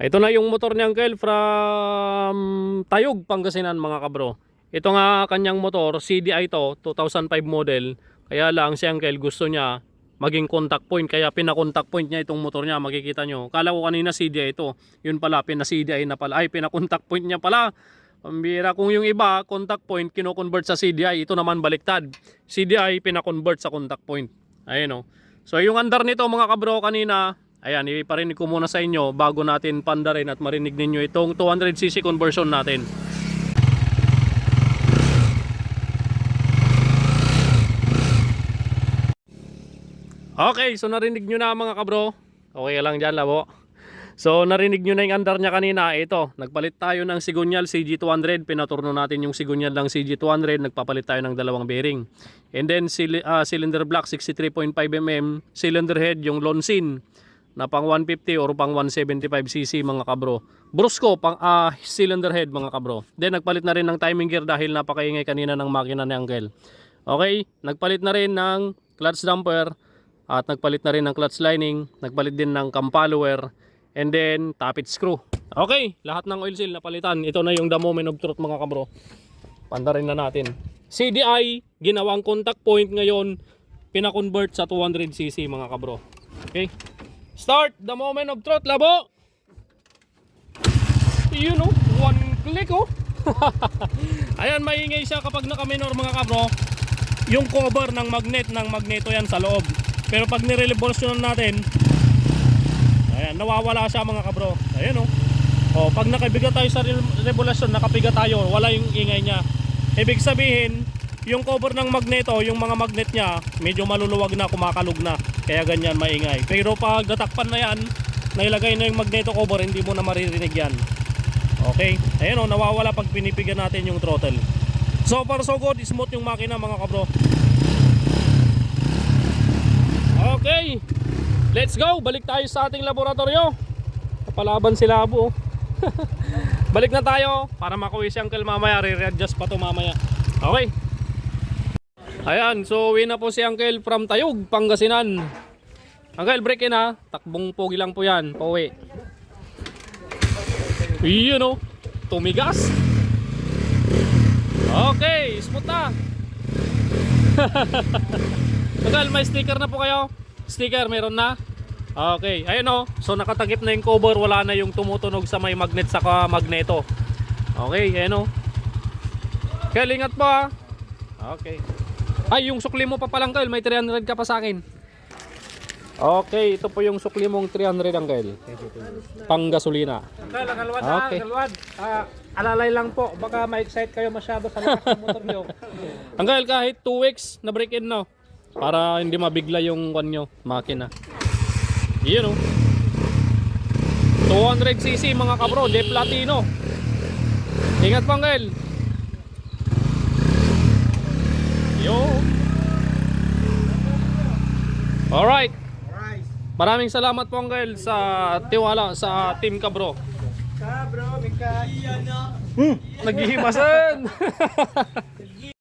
Ito na yung motor ni Uncle from Tayug, Pangasinan mga kabro. Ito nga kanyang motor, CDI to, 2005 model. Kaya lang si Uncle gusto niya maging contact point. Kaya pina-contact point niya itong motor niya. Makikita nyo. Kala ko kanina CDI ito. Yun pala, pina-CDI na pala. Ay, pina-contact point niya pala. Pambira, kung yung iba, contact point, kino-convert sa CDI. Ito naman baliktad. CDI, pina-convert sa contact point. Ayun o. So yung andar nito mga kabro kanina, ayan, iparinig ko muna sa inyo bago natin pandarin at marinig ninyo itong 200cc conversion natin. Okay, so narinig nyo na mga kabro. Okay lang dyan, labo. So narinig nyo na yung andar niya kanina. Ito, nagpalit tayo ng Sigunyal CG200. Pinaturno natin yung Sigunyal ng CG200. Nagpapalit tayo ng dalawang bearing. And then cylinder block 63.5mm. Cylinder head yung Lonsin na pang 150 or pang 175cc mga kabro. Brusco pang cylinder head mga kabro. Then nagpalit na rin ng timing gear dahil napakaingay kanina ng makina ni Uncle. Okay, nagpalit na rin ng clutch damper at nagpalit na rin ng clutch lining, nagpalit din ng cam follower and then tappet screw. Okay, lahat ng oil seal napalitan. Ito na yung the moment of truth mga kabro. Pandarin na natin. CDI ginawang contact point ngayon, pina-convert sa 200cc mga kabro. Okay. Start the moment of truth, labo. You know, one click oh. Ayan, maingay siya kapag naka-minor mga kabro. Yung cover ng magneto yan sa loob. Pero pag nire-revolution natin, ayan, nawawala siya mga kabro. Ayan oh. Oh, pag nakabiga tayo sa revolution, nakapiga tayo, wala yung ingay niya. Ibig sabihin, yung cover ng magneto, yung mga magnet niya, medyo maluluwag na, kumakalog na. Kaya ganyan maingay. Pero pag natakpan na yan, nailagay na yung magneto cover, hindi mo na maririnig yan. Okay? Ayan o, nawawala pag pinipigan natin yung throttle. So far so good, smooth yung makina mga kabro. Okay, let's go. Balik tayo sa ating laboratorio. Kapalaban si Labo. Balik na tayo para makuwi si Uncle mamaya. Re-readjust pa to mamaya. Okay. Ayan, so uwi na po si Uncle from Tayug, Pangasinan. Uncle, break in ha. Takbong pogi lang po yan. Pauwi. Yun o. Tumigas. Okay, smooth na. Uncle, may sticker na po kayo? Sticker, meron na? Okay, ayun o. So nakatagip na yung cover, wala na yung tumutunog sa may magnet sa magneto. Okay, ayun o. Kaya ingat po ha. Okay. Ay, yung sukli mo pa palang, Uncle, may 300 ka pa sa akin. Okay, ito po yung sukli mong 300, Uncle. Pang gasolina. Uncle, kalwad Okay. kalwad. Alalay lang po, baka ma-excite kayo masyado sa lakas ng motor nyo. Uncle, kahit 2 weeks na break in no. Para hindi mabigla yung kanyo, makina. Yun o. 200cc mga kabro, De Platino. Ingat pa, Uncle. Yo. Alright. Maraming salamat po, Uncle, sa tiwala sa Team Kabro. Bro, Mika. Naghihimasan.